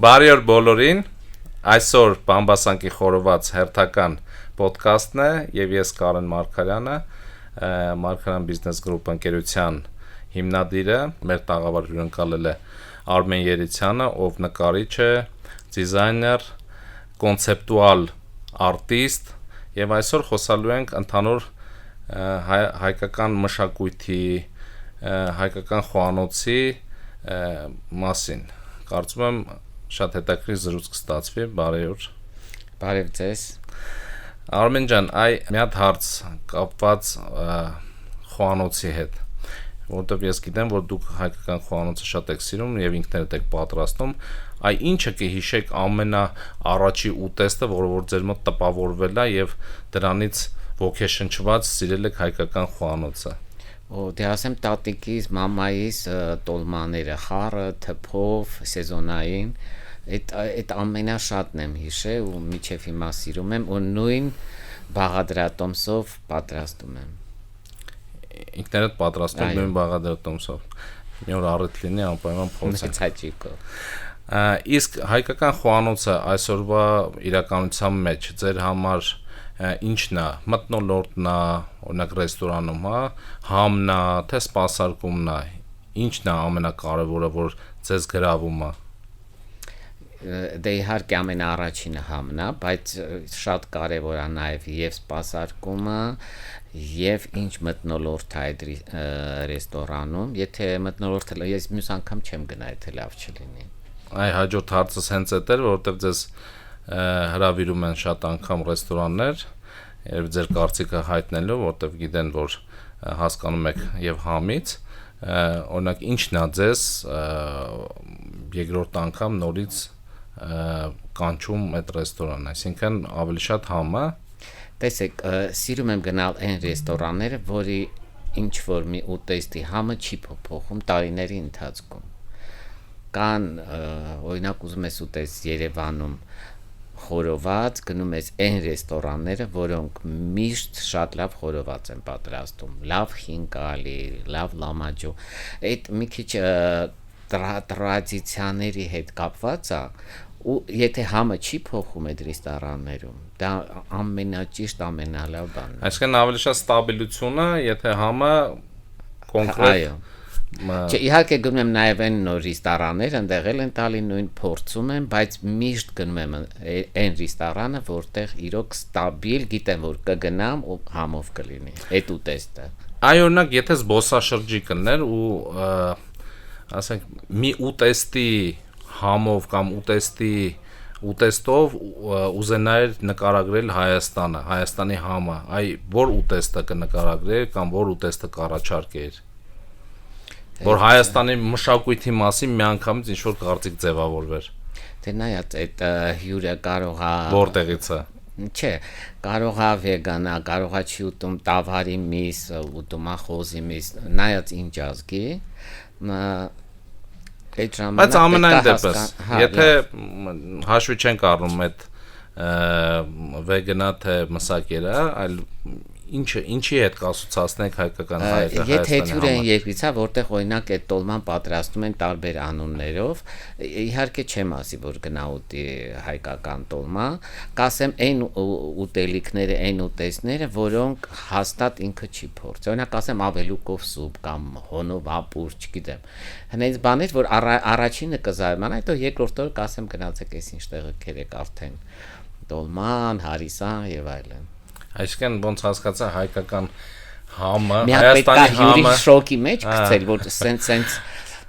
Բարի օր բոլորին, այսօր Բամբասանկի խորոված հերթական պոդքասթն է և ես Կարեն Մարգարյանը, Մարգարյան բիզնես գրուպ ընկերության հիմնադիրը, մեր տաղավար հյուրընկալել է Արմեն Երիցյանը, ով նկարիչ է, դիզայներ, կոնցեպտուալ արտիստ և այսօր խոսալու ենք ընդհանուր հայկական մշակույթի, հայկական խոհանոցի մասին, կարծում եմ շատ հետաքրքիր զրույց կստացվի, բարի օր։ Բարև ձեզ։ Արմեն ջան, մի հատ հարց կապված խոհանոցի հետ, որովհետև ես գիտեմ, որ դուք հայկական խոհանոցը շատ եք սիրում և ինքներդ եք պատրաստում, ինչը կհիշեք ամենաառաջի ուտեստը, որը որ ձեր մոտ տպավորվել է և դրանից ոգեշնչված սիրել եք հայկական խոհանոցը։ Դե ասեմ տատիկիս, մամայիս տոլմաները, խառը, թփով, սեզոնային, այդ ամենաշատն եմ հիշել ու մինչև հիմա սիրում եմ ու նույն բաղադրատոմսով պատրաստում եմ։ Ինքներդ պատրաստում նույն բաղադրատոմսով։ Մի օր առիթ լինի անպայման փորձենք։ Հաճիկով։ Իսկ հայկական խոհանոցը այսօրվա իրականության մեջ ձեր համար ինչն է, մթնոլորտն է, օրինակ ռեստորանում, համն է, թե սպասարկումն է, ինչն է ամենակարևորը, որ ձեզ գրավում է։ Դե իհարկե ամենաառաջինը համն է, բայց շատ կարևոր է նաև եւ սպասարկումը եւ ինչ մթնոլորտ է այդ ռեստորանում, եթե մթնոլորտը ես մյուս անգամ չեմ գնա, եթե լավ չլինի։ Այ հաջորդ հարցս հենց այդ էր, որովհետեւ ձեզ հրավիրում են շատ անգամ ռեստորաններ եւ ձեր կարծիքը հայտնելու, որովհետեւ գիտեն, որ հասկանում եք եւ համից, օրինակ ինչն է ձեզ երկրորդ անգամ նորից կանչում այդ ռեստորան, այսինքն ավելի շատ համը։ Տեսեք, սիրում եմ գնալ այն ռեստորանները, որի ինչ որ մի ուտեստի համը չի փոփոխում տարիների ընթացքում։ Կան օրինակ ուզում ես ուտես Երևանում խորոված, գնում ես այն ռեստորանները, որոնք միշտ շատ լավ խորոված են պատրաստում, լավ խինկալի, լավ լամաջո։ Այդ մի քիչ տրադիցիաների հետ կապված է, ու եթե համը չի փոխում այդ ռեստորաններում, դա ամենաճիշտ, ամենալավ բանն է։ Այսինքն ավելի շատ ստաբիլությունը, եթե համը կոնկրետ Չէ, իհարկե գնում եմ նաև այն նոր ռեստորաններ, այնտեղ էլ են տալի նույն փորձում եմ, բայց միշտ գնում եմ այն ռեստորանը, որտեղ իրոք ստաբիլ, գիտեմ, որ կգնամ ու համով կլինի այդ ուտեստը։ Այ օրինակ, եթե զբոսաշրջիկ կներ ու ասենք մի ուտեստի համով կամ ուտեստով ուզենայր նկարագրել Հայաստանը, Հայաստանի համը, որ ուտեստը կնկարագրեր կամ որ ուտեստը կառաջարկեր։ Որ Հայաստանի մշակույթի մասին միանգամից ինչ որ կարծիք ձևավորվեր։ Դե նայած այդ հյուրը կարող է որտեղից է։ Չէ, կարող է վեգան է, կարող է չի ուտում տավարի միս, ուտում է խոզի միս, նայած ինչ ազգի, այդ ժամանակ բայց ամենայն դեպս, եթե հաշվի չենք առնում այդ վեգանա թե մսակերը, այլ ինչի հետ կասոցացնենք հայկական Եթե հյուրեր են երկրից, որտեղ օրինակ այդ տոլման պատրաստում են տարբեր անուններով, իհարկե չեմ ասի, որ գնա ուտի հայկական տոլմա, կասեմ այն ուտելիքները, այն ուտեստները, որոնք հաստատ ինքը չի փորձ։ Օրինակ ասեմ ավելուկով սուպ կամ հոնով ապուր, չգիտեմ։ Հենց բաներ, որ առաջինը կզարմանա, հետո երկրորդ օրը կասեմ գնացեք այս ինչ տեղը քերեք արդեն տոլման, հարիսան եւ այլն։ Այսինքն ոնց հասկացա հայկական համը, Հայաստանի համը շոկի մեջ գցել, որ սենց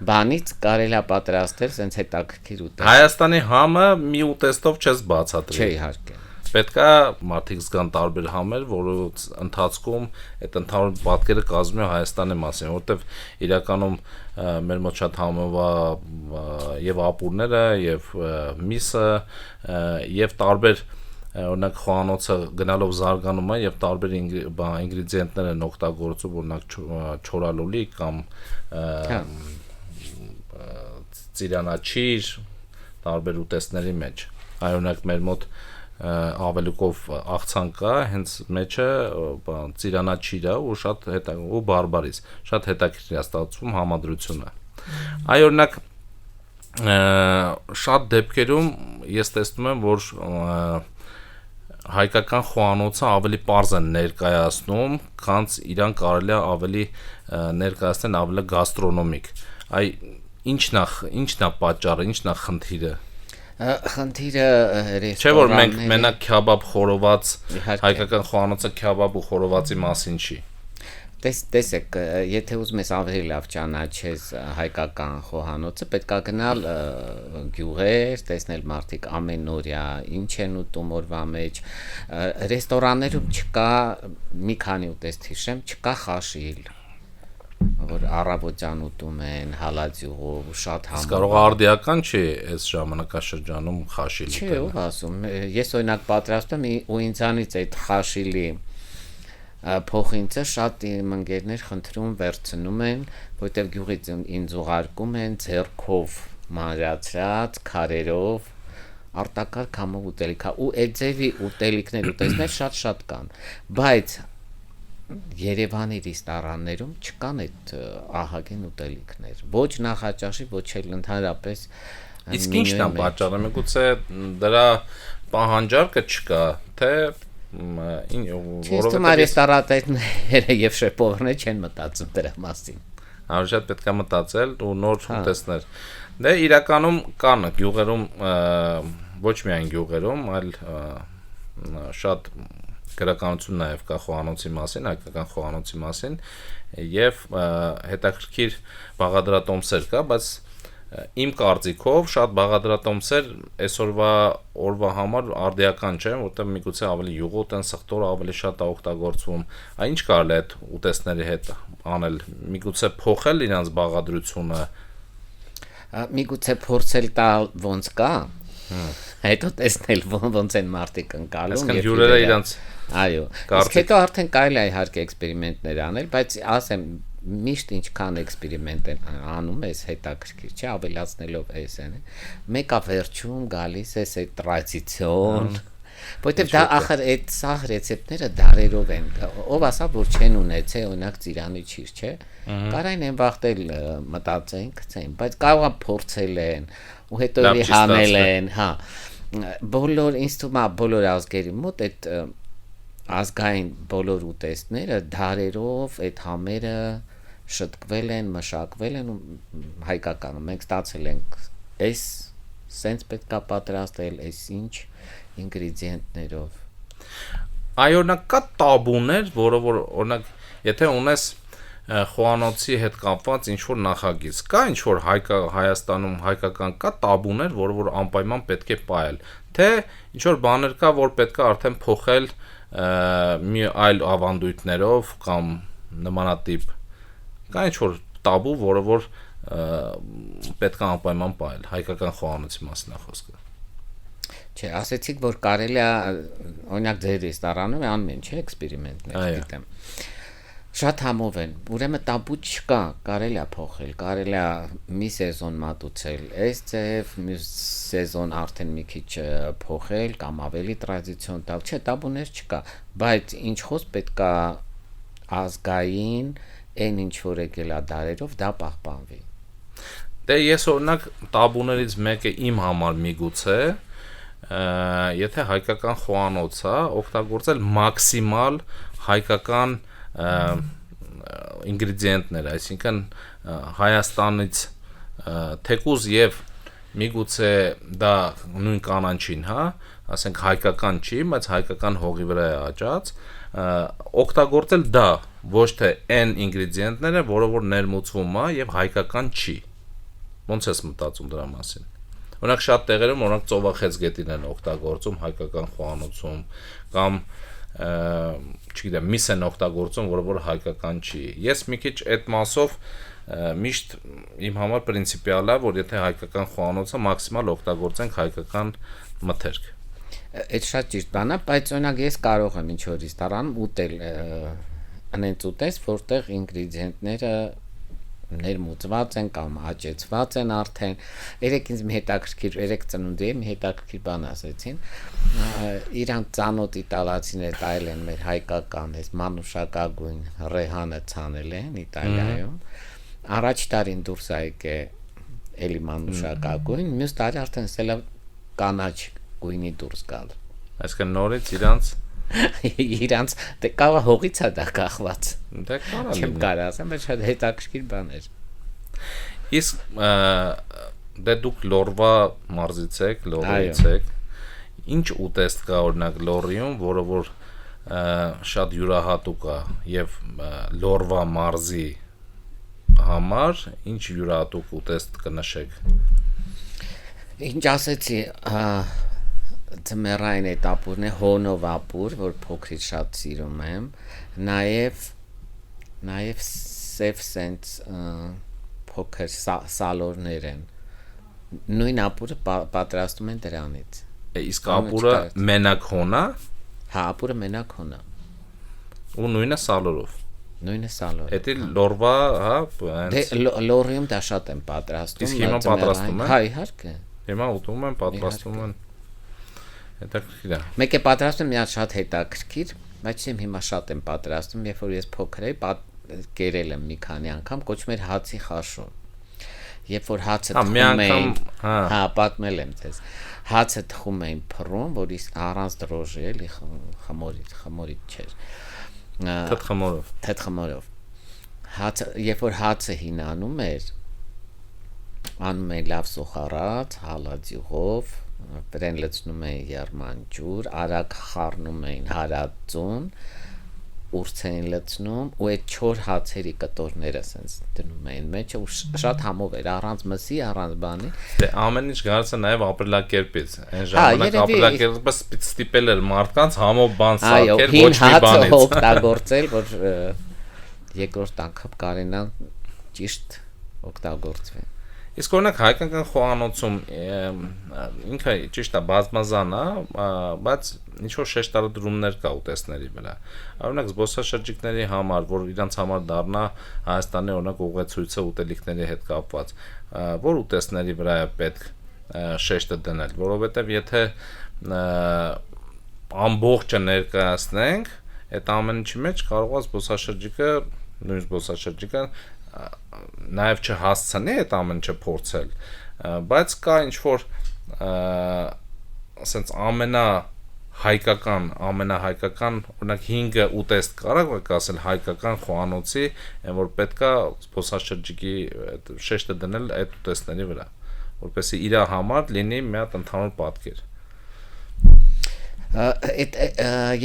բանից կարելի է պատրաստել սենց հետաքրքիր ուտեստ։ Հայաստանի համը մի ուտեստով չես բացատրի։ Չէ, իհարկե։ Պետք է մարդիկ զգան տարբեր համեր, որոնց ընթացքում այդ ընդհանուր պատկերը կազմում է Հայաստանի մասին, որովհետև իրականում մեր մոտ շատ համով եւ ապուրները եւ միսը եւ տարբեր օրինակ խոհանոցը գնալով զարգանում է եւ տարբեր ինգրեդիենտներ են օգտագործում, օրինակ չորալոլի կամ ծիրանաչիր տարբեր ուտեստների մեջ։ Օրինակ մեր մոտ ավելուկով աղցան կա, հենց մեջը ծիրանաչիր է ու շատ ու բարբարիս, շատ հետաքրքիր է ստացվում համադրությունը։ Այ օրինակ շատ դեպքերում ես տեսնում եմ, որ հայկական խոհանոցը ավելի պարզ են ներկայացնում, քան իրան կարելի է ավելի ներկայացնել ավելի գաստրոնոմիկ։ Ինչն է պատճառը, ինչն է խնդիրը։ Խնդիրը ռեստորանների։ Չէ՞ որ մենք մենակ քյաբաբ խորոված հայկական խոհանոցը քյաբաբ ու խորովածի մասին չի։ Տեսեք, եթե ուզում ես ավելի լավ ճանաչես հայկական խոհանոցը, պետք է գնալ գյուղեր, տեսնել մարդիկ ամենօրյա ինչ են ուտում օրվա մեջ։ Ռեստորաններում չկա, մի քանի ուտեստ հիշեմ, չկա խաշիլ, որ առավոտյան ուտում են հալածյուղով, շատ համով։ Իսկ կարող արդիական չի այս ժամանակաշրջանում խաշիլ ուտել։ Չէ, ով ասում։ Ես օրինակ պատրաստում եմ ու ինձանից այդ խաշիլի փոխինցը շատ իմ ընկերներ խնդրում վերցնում են, որտեղ գյուղից ինձ ուղարկում են ձեռքով մանրացրած քարերով արտակարգ համով ուտելիքա ու այդ ձևի ուտելիքներ ուտեսներ շատ կան, բայց Երևանի ռեստորաններում չկան այդ ահագին ուտելիքներ, ոչ նախաճաշի, ոչ էլ ընդհանրապես։ Իսկ ի՞նչն է պատճառը, միգուցե դրա պահանջարկը չկա, թե որովհետեւ ռեստորանները եւ շեփողները չեն մտածում դրա մասին։ Շատ պետք է մտածել ու նոր ուտեստներ։ Դե իրականում կան գյուղերում, ոչ միայն գյուղերում, այլ շատ գրականություն նաև կա խոհանոցի մասին, հայկական խոհանոցի մասին եւ հետաքրքիր բաղադրատոմսեր կա, բայց իմ կարծիքով շատ բաղադրատոմսեր օրվա համար արդիական չեն, որտեղ միգուցե ավելի յուղոտ են, սխտորը ավելի շատ է օգտագործվում։ Ինչ կարելի է այդ ուտեստների հետ անել, միգուցե փոխել իրենց բաղադրությունը, միգուցե փորձել տալ ոնց կա, հետո տեսնել ոնց են մարդիկ ընկալում։ Այսինքն հյուրերը իրենց այո, իսկ հետո արդեն կարելի է իհարկե էքսպերիմենտներ անել, բայց ասեմ միշտ ինչքան էքսպերիմենտ են անում ես հետաքրքիր չէ, ավելացնելով էսեն, մեկը վերջում գալիս է այդ տրադիցիոն, որտեղ դա ախր այդ սաղ ռեցեպտները դարերով են, ով ասա որ չեն ունեցել օրինակ ծիրանի չիր, չէ, կարային են վախտել մտածեն, գցեն, բայց կարող է փորձել են ու հետո էլի հանել են, հա, բոլոր ինձ թվում է բոլոր ազգերի մոտ այդ ազգային բոլոր ուտեստները դարերով այդ համերը շտկվել են, մշակվել են ու հայկականում մենք ստացել ենք այս սենց պետքա պատրաստել, այս ինչ ինգրեդիենտներով։ Այո, օրինակ կա տաբուներ, որը որ օրինակ եթե ունես խոհանոցի հետ կապված ինչ որ նախագիծ, կա ինչ որ Հայաստանում հայկական կա տաբուներ, որը որ անպայման պետք է պահել, թե ինչ որ բաներ կա, որ պետք է արդեն փոխել մի այլ ավանդույթներով կամ նմանատիպ կա ինչ որ տաբու, որը որ պետք է անպայման պահել, հայկական խոհանոցի մասին է խոսքը։ Չէ, ասեցիք որ կարելի է օրինակ ձեր ռեստորանում անում են, չէ, էքսպերիմենտներ, գիտեմ։ Շատ համով են, ուրեմն տաբու չկա, կարելի է փոխել, կարելի է մի սեզոն մատուցել, այս ձև մի սեզոն արդեն մի քիչ փոխել կամ ավելի տրադիցիոն տալ, չէ, տաբուներ չկա, բայց ինչ խոս պետքա ազգային այն ինչ որ եկել է դարերով դա պահպանվի։ Դե ես օրինակ տաբուներից մեկը իմ համար միգուցե եթե հայկական խոհանոցը օգտագործել մաքսիմալ հայկական ինգրեդիենտներ, այսինքն Հայաստանից թեկուզ եւ միգուցե դա նույն կանանչին, հա, ասենք հայկական չի, բայց հայկական հողի վրա է աճած, օգտագործել դա, ոչ թե այն ինգրեդիենտները, որը որ ներմուծվում է եւ հայկական չի։ Ոնց ես մտածում դրա մասին։ Օրինակ շատ տեղերում օրինակ ծովախեցգետին են օգտագործում հայկական խոհանոցում կամ չգիտեմ, միս են օգտագործում, որը որ հայկական չի։ Ես մի քիչ այդ մասով միշտ իմ համար պրինցիպիալ է, որ եթե հայկական խոհանոցը մաքսիմալ օգտագործենք հայկական մթերք։ Այդ շատ ճիշտ բան է, բայց օրինակ ես կարող եմ ինչ որ ռեստորանում ուտել անենց ուտես, որտեղ ինգրեդիենտները ներմուծված են կամ աճեցված են արդեն։ Երեք ինձ մի հետաքրքիր, երեք ծնունդի մի հետաքրքիր բան ասեցին։ Իրանք ծանոթ իտալացիներ տայել են մեր հայկական այս մանուշակագույն ռեհանը ցանել են Իտալիայում։ Առաջ տարին դուրս եկե էլի մանուշակագույն, մյուս տարի արդեն սելա կանաչ գույնի դուրս գալ։ Այսինքն նորից իրանց դե կարող հողից է դա կախված։ Դե կարա Չեմ կարող ասեմ, բայց շատ հետաքրքիր բան էր։ Իսկ դե դուք Լորվա մարզից եք, Լորից եք։ Ինչ ուտեստ կա օրինակ Լորիում, որը որ շատ յուրահատուկ է եւ Լորվա մարզի համար ինչ յուրահատուկ ուտեստ կնշեք։ Ինչ ասեցի, ձմեռային էտապուրն է հոնով ապուր, որ փոքրից շատ սիրում եմ, նաև սև սենց փոքր սալորներ են, նույն ապուրը պատրաստում են դրանից։ Իսկ ապուրը մենակ հոնա։ Հա, ապուրը մենակ հոնա։ Ու նույնը սալորով։ Նույնը սալորով։ Էդի Լորվա, հա, դե Լորիում դա շատ են պատրաստում։ Իսկ հիմա պատրաստում են։ Հա, իհարկե։ Հիմա ուտում են, պատրաստում են։ Հետաքրքիր է։ Մեկ է պատրաստում մի հատ շատ հետաքրքիր, բայց հիմա շատ եմ պատրաստում, երբ որ ես փոքր էի, կերել եմ մի քանի անգամ, կոչվում էր հացի խաշո։ Երբ որ հացը թխում էին, հա, պատմել եմ ձեզ։ Հացը թխում էին փռում, որ իսկ առանց դրոժի էլի խմորից չէր։ Թթխմորով։ Հացը, երբ որ հացը հինանում էր, անում էին լավ սոխարած, հալածյուղով, վրան լցնում էին եռմանջուր, արագ խառնում էին հարածուն, ուրց էին լցնում ու այդ չոր հացերի կտորները սենց դնում էին մեջը ու շատ համով էր, առանց մսի, առանց բանի։ Դե ամեն ինչ գալիս է նաև ապրելակերպից։ Այն ժամանակ ապրելակերպը ստիպել էր մարդկանց համով բան սարքել ոչ մի բանից։ Հացը օգտագործել, որ երկրորդ անգամ կարենան ճիշտ օգտագործվի։ Իսկ օրինակ հայկական խոհանոցում ինքը ճիշտ է բազմազան է, բայց ինչ որ շեշտադրումներ կա ուտեստների վրա։ Օրինակ զբոսաշրջիկների համար, որ իրանց համար դառնա Հայաստանի օրինակ ուղեցույցը ուտելիքների հետ կապված, որ ուտեստների վրա է պետք շեշտը դնել, որովհետև եթե ամբողջը ներկայացնենք, այդ ամեն ինչի մեջ կարող է զբոսաշրջիկը, նույն զբոսաշրջիկը նաև չհասցնի այդ ամեն ինչը փորձել, բայց կա ինչ որ ասենց ամենահայկական օրինակ 5 ուտեստ կարող եք ասել հայկական խոհանոցի, այն որ պետքա զբոսաշրջիկի շեշտը դնել այդ ուտեստների վրա, որպեսզի իր համար լինի մի հատ ընդհանուր պատկեր։ Այդ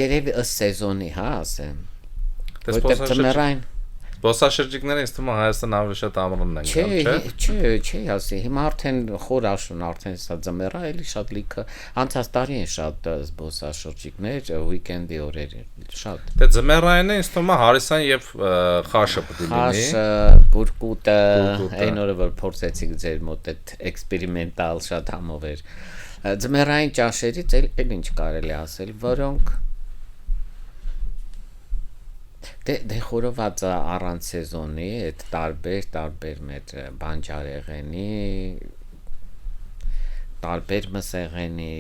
երևի ըստ սեզոնի, հա, ասեմ։ Որտեղ ձմեռային Զբոսաշրջիկները ինձ թվում է Հայաստան ավելի շատ ամռանն են գալ, չէ՞։ Չէ, ասի, հիմա արդեն խոր աշուն, արդեն սա ձմեռա, էլի շատ լիքը, անցած տարի են շատ զբոսաշրջիկներ, ուիկենդի օրեր շատ։ Դե ձմեռայինը ինձ թվում է Հարիսան եւ Խաշը պետք է լինի։ Խաշը, Կուրկուտը, այն օրը որ փորձեցիք ձեր մոտ այդ էքսպերիմենտալ շատ համով էր։ Ձմեռային ճաշերից էլ ինչ կարելի ասել, որոնք Դե խորովածը առանց սեզոնի, այդ տարբեր մեր բանջարեղենի, տարբեր մսեղենի,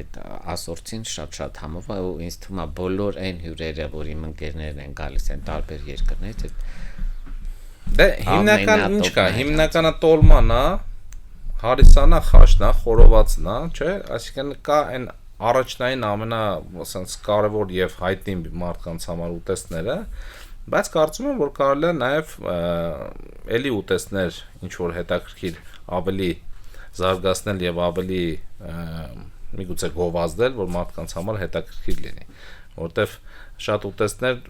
այդ ասորցին շատ համով ու ինձ թվում է բոլոր այն հյուրերը, որ իմ ընկերներն են գալիս են տարբեր երկրներից, դե հիմնական ինչ կա, հիմնականը տոլման է, հարիսանա, խաշն է, խորովածն է, չէ, այսինքն կա այն առաջնային ասենց կարևոր եւ հայտնի մարդկանց համար ուտեստները, բայց կարծում եմ, որ կարելի է նաեւ էլի ուտեստներ ինչ որ հետաքրքիր ավելի զարգացնել եւ ավելի միգուցե գովազդել, որ մարդկանց համար հետաքրքիր լինի, որտեվ շատ ուտեստներ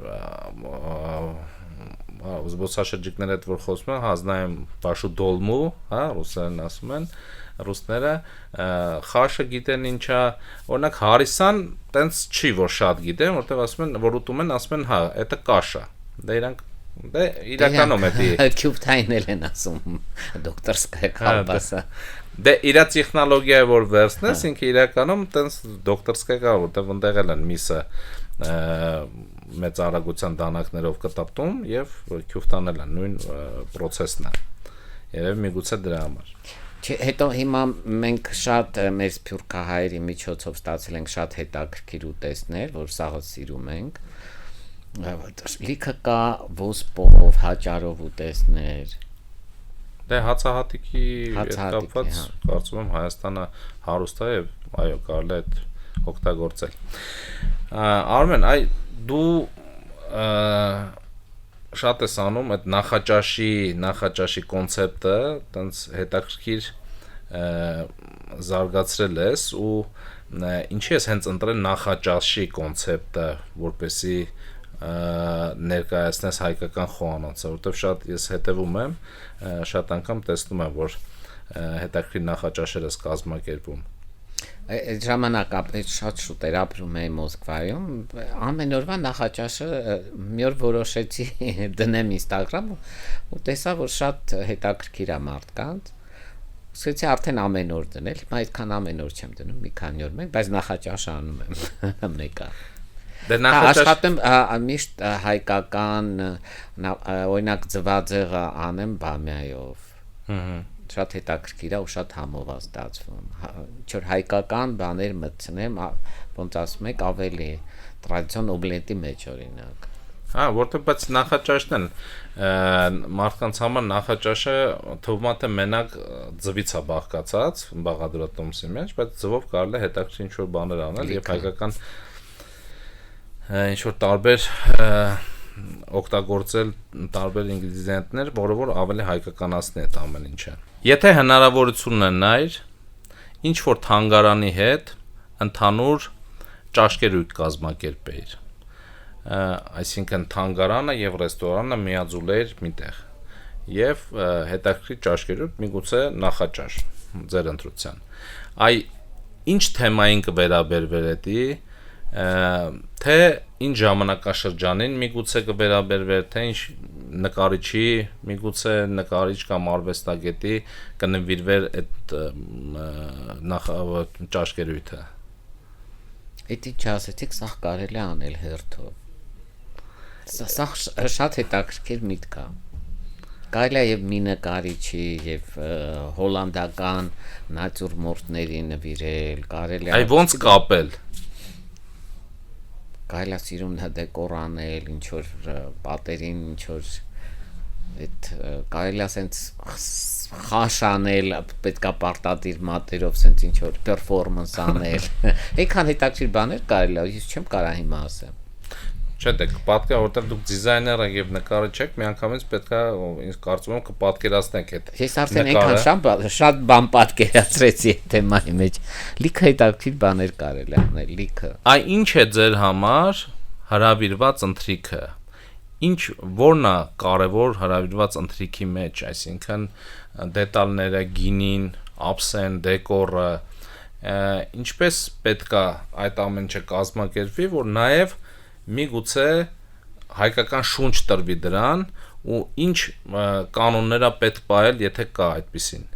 զբոսաշրջիկները այդ որ խոսում են, հազնայում բաշու դոլմու, հա, ռուսերեն ասում են, ռուսները խաշը գիտեն ինչա, օրինակ հարիսան տենց չի որ շատ գիտեն, որտեղ ասում են, որ ուտում են, ասում են, հա, դա կաշա։ Դե իրանք դե իրականում էդի քյուբթայնել են ասում, դոկտորսկայա կալբասա։ Դե իրա տեխնոլոգիա որ վերցնես, ինքը իրականում տենց դոկտորսկայա կա, որտեղ ընդեղ են միսը մեծ արագության դանակներով կտապտում եւ քյուբթանել են նույն process-ն է։ Երևի միգուցե դրա համար։ Չէ, հետո հիմա մենք շատ մեր սփյուռքահայերի միջոցով ստացել ենք շատ հետաքրքիր ուտեստներ, որ սաղը սիրում ենք։ Լիքը կա ոսպով, հաճարով ուտեստներ։ Դե հացահատիկի հետ Հացահատիկի, կապված կարծում եմ Հայաստանը հարուստ է եւ այո կարելի է այդ օգտագործել։ Արմեն, դու շատ ես անում այդ նախաճաշի կոնցեպտը, տենց հետաքրքիր զարգացրել ես ու ինչի ես հենց ընտրել նախաճաշի կոնցեպտը, որպեսզի ներկայացնես հայկական խոհանոցը, որովհետև շատ ես հետևում եմ, շատ անգամ տեսնում եմ, որ հետաքրքիր նախաճաշեր ես կազմակերպում։ Այդ ժամանակապես շատ շուտ էր ապրում էի Մոսկվայում, ամեն օրվա նախաճաշը մի օր որոշեցի դնեմ Instagram ու տեսա, որ շատ հետաքրքիր է մարդկանց։ Սկսեցի արդեն ամեն օր դնել, հիմա այդքան ամեն օր չեմ դնում, մի քանի օր մեկ, բայց նախաճաշը անում եմ մեկը։ Դե նախաճաշ աշխատում միշտ հայկական, օրինակ ձվածեղը անեմ բամյայով։ Շատ հետաքրքիր է ու շատ համով է ստացվում։ Ինչ որ հայկական բաներ մտցնեմ, ոնց ասում եք, ավելի տրադիցիոն օմլետի մեջ օրինակ։ Որտեղ բայց նախաճաշն են մարդկանց համար նախաճաշը թվում է թե մենակ ձվից է բաղկացած բաղադրատոմսի մեջ, բայց ձվով կարելի է հետաքրքիր ինչ որ բաներ անել եւ հայկական ինչ որ տարբեր օգտագործել տարբեր ինգրեդիենտներ, որը որ ավելի հայկականացնի այդ ամեն ինչը։ Եթե հնարավորություն ունենայր ինչ որ թանգարանի հետ ընդհանուր ճաշկերույթ կազմակերպեիր, այսինքն թանգարանը եւ ռեստորանը միաձուլեիր միտեղ եւ հետաքրքիր ճաշկերույթ, միգուցե նախաճաշ ձեր ընտրության։ Ինչ թեմային կվերաբերվեր էդի, թե ինչ ժամանակաշրջանին միգուցե կվերաբերվեր, թե ինչ նկարիչի, միգուցե նկարիչ կամ արվեստագետի կնվիրվեր այդ ճաշկերույթը։ Էդի չասեցիք, սա կարելի է անել հերթով։ Սա շատ հետաքրքիր միտք է։ Կարելի է եւ մի նկարիչի եւ հոլանդական նատյուրմորտների նվիրել, կարելի է ոնց կապել։ Կարելի է սիրում դեկոր անել, ինչ որ պատերին, ինչ որ այդ կարելի է սենց խաշ անել, պետքա պարտադիր մատերով սենց ինչ որ պերֆորմանս անել։ Այնքան հետաքրքիր բաներ կարելի է, ես չեմ կարող հիմա ասեմ։ Չէ, դե կպատկա, որտեղ դուք դիզայներ եք եւ նկարիչ եք, միանգամից պետքա, ինձ կարծում եմ կպատկերացնեք այդ։ Ես արդեն այնքան շատ բան պատկերացրեցի այդ թեմայի մեջ։ Լիքը հետաքրքիր բաներ կարելի է անել, լիքը։ Ինչ է ձեր համար հրավիրված ընթրիքը։ Որն է կարևոր հրավիրված ընթրիքի մեջ, այսինքն դետալները, գինին, ափսեն, դեկորը, ինչպես պետքա այդ ամեն ինչը կազմակերպվի, որ նաեւ միգուցե հայկական շունչ տրվի դրան ու ինչ կանոններա պետք պահել, եթե կա այդպիսին։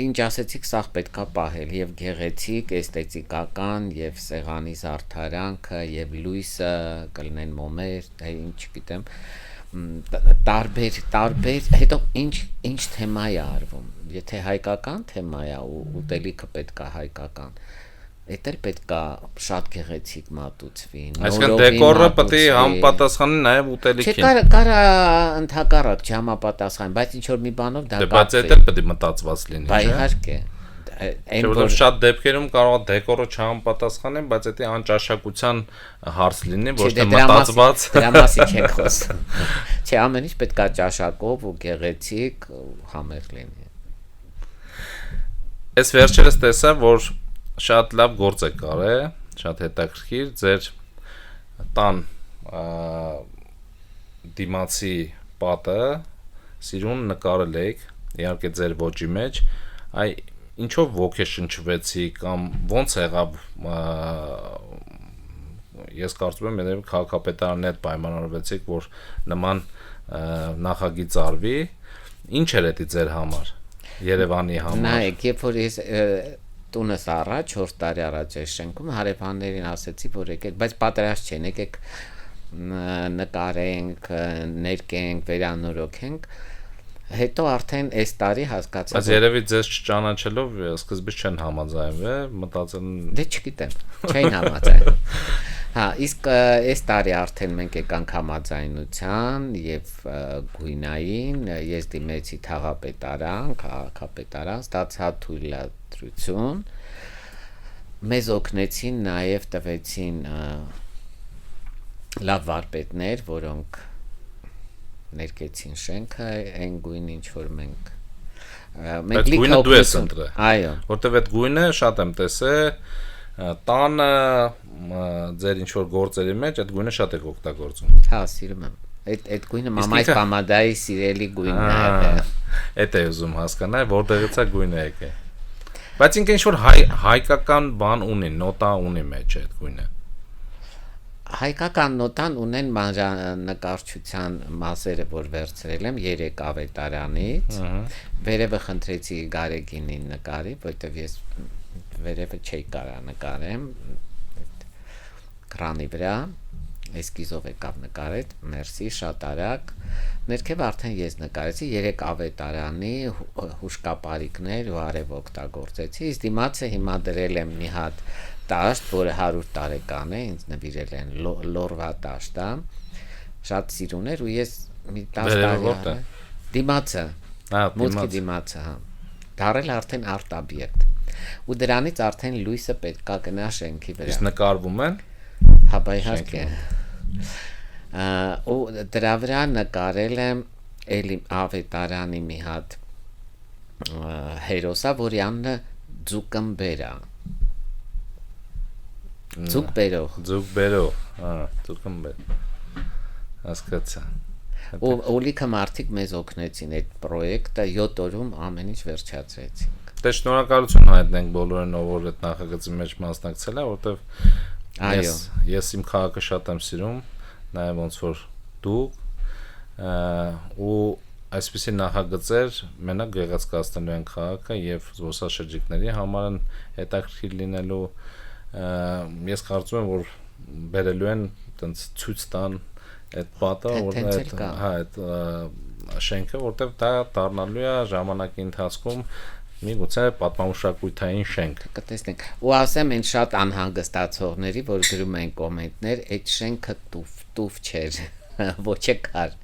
Ինչ ասեցիք, սա պետքա պահել եւ գեղեցիկ, էսթետիկական եւ սեղանի զարդարանքը եւ լույսը կլինեն մոմեր, ինչ գիտեմ, տարբեր, հետո ինչ թեմա է արվում։ Եթե հայկական թեմա է ու ուտելիքը պետքա հայկական, Էդ էլ պետքա շատ գեղեցիկ մատուցվի։ Այսինքն դեկորը պետք է համապատասխանի նաև ուտելիքին։ Չէ, կարա ընդհակառակ չհամապատասխանի, բայց ինչ որ մի բանով դա կապվի։ Բայց դա էլ պետք է մտածված լինի, չէ՞։ Իհարկե։ Որովհետև շատ դեպքերում կարող է դեկորը չհամապատասխանեն, բայց դա անճաշակության հարց լինի, ոչ թե մտածված։ Դրա մասին չենք խոսում։ Չէ, ամեն ինչ պետքա ճաշակով ու գեղեցիկ համեղ լինի։ Ես վերջերս տեսա, որ շատ լավ գործ է կարել, շատ հետաքրքիր ձեր տան դիմացի պատը սիրուն նկարել եք, իհարկե ձեր ոճի մեջ, ինչով ոգեշնչվեցի կամ ոնց եղավ, ես կարծում եմ երբ քաղաքապետարանն հետ պայմանավորվեցիք, որ նման նախագիծ արվի, ինչ էր դա ձեր համար, Երևանի համար։ Նայեք, երբ որ ես տունս առաջ 4 տարի առաջ այս շենքում հարևաններին ասեցի, որ եկեք, բայց պատրաստ չեն, եկեք նկարենք, ներկենք, վերանորոգենք։ Հետո արդեն այս տարի հասկացա, բայց երևի ձեզ չճանաչելով սկզբից չեն համաձայնվել, մտածել դե չգիտեմ, չէին համաձայնվել։ Հա, իսկ այս տարի արդեն մենք եկանք համաձայնության եւ գույնային, ես դիմեցի թաղապետարան, քաղաքապետարան, ստացա թույլատրություն, մեզ օգնեցին նաեւ տվեցին լավ վարպետներ, որոնք ներկեցին շենքը, այն գույն ինչ որ մենք գույնը դու ես ընտրել։ Այո, որտեվ այդ գույնը շատ եմ տեսել տանը ձեր ինչ որ գործերի մեջ այդ գույնը շատ է օգտագործում։ հա, սիրում եմ։ Այդ գույնը մամայիս պամադայի սիրելի գույնն է։ Էդ է ուզում հասկանալ, որտեղից է գույնը եկել։ Բայց ինքը ինչ որ հայկական բան ունի, նոտա ունի մեջ այդ գույնը։ Հայկական նոտան ունեն մանրանկարչության մասերը, որ վերցրել եմ 3 ավետարանից։ Վերևը խնդրեցի Գարեգինին նկարի, որտեվ ես վերևը չի կարա նկարեմ քրանի վրա, էսկիզով եկավ նկարել, մերսի, շատ արագ։ Ներքև արդեն ես նկարեցի 3 ավետարանի հուշկապարիկներ ու արև օգտագործեցի։ Իսկ դիմացը հիմա դրել եմ մի հատ տաշտ, որը 100 տարեկան է, ինձ նվիրել են լորվա տաշտ, շատ սիրուն էր ու ես մի 10 տարի դիմացը, մուտքի դիմացը, հա, դարել արդեն արտ-օբյեկտ ու դրանից արդեն լույսը պետք է գնա շենքի վրա։ Իսկ նկարվում են։ Հա, բայհարկե։ Ու դրա վրա նկարել եմ էլի ավետարանի մի հատ հերոսա, որի անունը Ձուկմբեր է։ Ձուկբերող, հա, Ձուկմբեր։ Հասկացա։ Օլիքը մարդիկ մեզ օգնեցին այդ պրոյեկտը 7 օրում ամեն ինչ վերջացրեցինք։ Դե շնորհակալություն հայտնենք բոլորին, ով այդ նախագծի մեջ մասնակցել է, որտեվ ես իմ քաղաքը շատ եմ սիրում, նաև ոնց որ դուք ու այսպիսի նախագծեր մենակ գեղեցկացնելու են քաղաքը եւ զբոսաշրջիկների համար են հետաքրքիր լինելու։ Ես կարծում եմ, որ բերելու են տենց ցույց տան այդ պատը, որ այդ շենքը, որտեվ դա դառնալու է ժամանակի ընթացքում միգուցե պատմամշակութային շենք։ Կտեսնենք։ Ու ասեմ այն շատ անհանգստացողների, որ գրում են կոմենտներ, այդ շենքը տուֆ չէր, ոչեկար։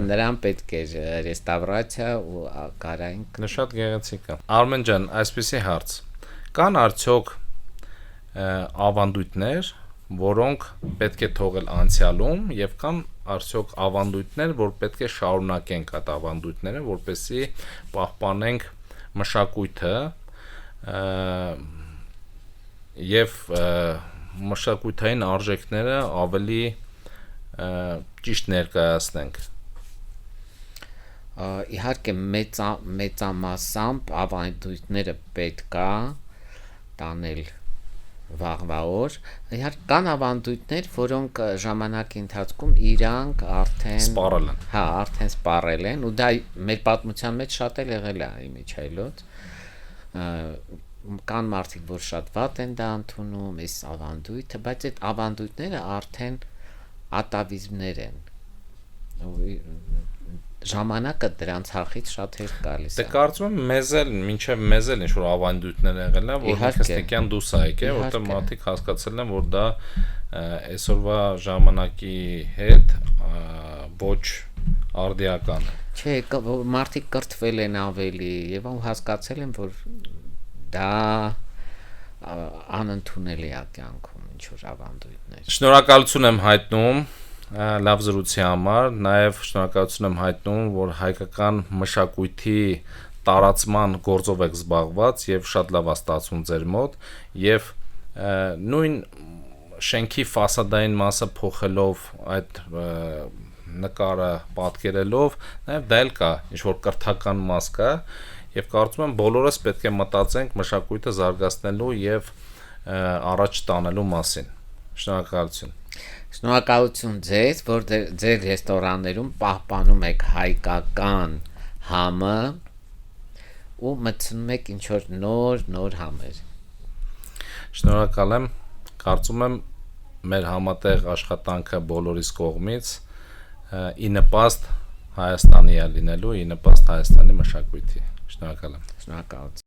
Նրան պետք էր ռեստավրացիա ու կարայինք։ Դա շատ գեղեցիկ է։ Արմեն ջան, այսպեսի հարց։ Կան արդյոք ավանդույթներ, որոնք պետք է թողել անցյալում եւ կան արդյոք ավանդույթներ, որ պետք է շարունակենք այդ ավանդույթները, որպեսզի պահպանենք մշակույթը եւ մշակութային արժեքները ավելի ճիշտ ներկայացնենք։ Իհարկե մեծամասամբ ավանդույթները պետքա տանել վաղվա օր։ Իհարկե կան ավանդույթներ, որոնք ժամանակի ընթացքում իրանք արդեն սպառել են։ Հա, արդեն սպառել են ու դա մեր պատմության մեջ շատ էլ եղել է իմիջայլոց։ Կան մարդիկ, որ շատ վատ են դա ընդունում, այս ավանդույթը, բայց այդ ավանդույթները արդեն ատավիզմներ են։ Ժամանակը դրանց հախից շատ հեշտ գալիս է։ Դե կարծում եմ մինչև մեզ էլ ինչ-որ ավանդույթներ եղել են, որ քստիկյան դուրս է եկել, որտեղ մարդիկ հասկացել են, որ դա այսօրվա ժամանակի հետ ոչ արդիական է։ Չէ, մարդիկ կրթվել են ավելի եւ հասկացել են, որ դա անընդունելի է կյանքում ինչ-որ ավանդույթներ։ Շնորհակալություն եմ հայտնում լավ զրույցի համար, նաև շնորհակալություն եմ հայտնում, որ հայկական մշակույթի տարածման գործով եք զբաղված եւ շատ լավ է ստացվում ձեր մոտ եւ նույն շենքի ֆասադային մասը փոխելով այդ նկարը պատկերելով նաև դա էլ կա ինչ որ կրթական մաս կա եւ կարծում եմ բոլորս պետք է մտածենք մշակույթը զարգացնելու եւ առաջ տանելու մասին։ Շնորհակալություն։ Շնորհակալություն ձեզ, որ ձեր ռեստորաններում պահպանում եք հայկական համը ու մտցնում եք ինչ որ նոր համեր։ Շնորհակալ եմ, կարծում եմ մեր համատեղ աշխատանքը բոլորիս կողմից ի նպաստ Հայաստանի է լինելու, ի նպաստ Հայաստանի մշակույթի։ Շնորհակալ եմ։ Շնորհակալություն։